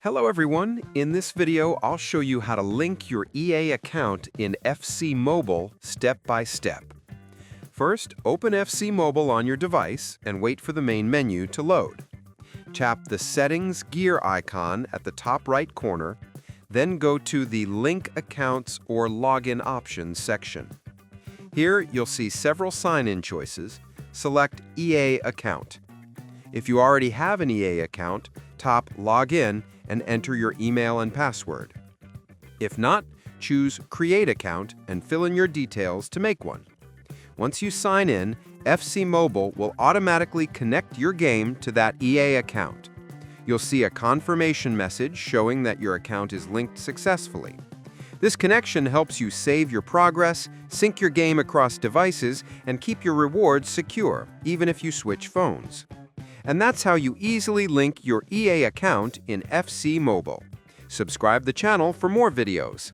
Hello everyone, in this video I'll show you how to link your EA account in FC Mobile step by step. First, open FC Mobile on your device and wait for the main menu to load. Tap the Settings gear icon at the top right corner, then go to the Link Accounts or Login Options section. Here you'll see several sign-in choices. Select EA Account. If you already have an EA account, tap Login and enter your email and password. If not, choose Create Account and fill in your details to make one. Once you sign in, FC Mobile will automatically connect your game to that EA account. You'll see a confirmation message showing that your account is linked successfully. This connection helps you save your progress, sync your game across devices, and keep your rewards secure, even if you switch phones. And that's how you easily link your EA account in FC Mobile. Subscribe the channel for more videos.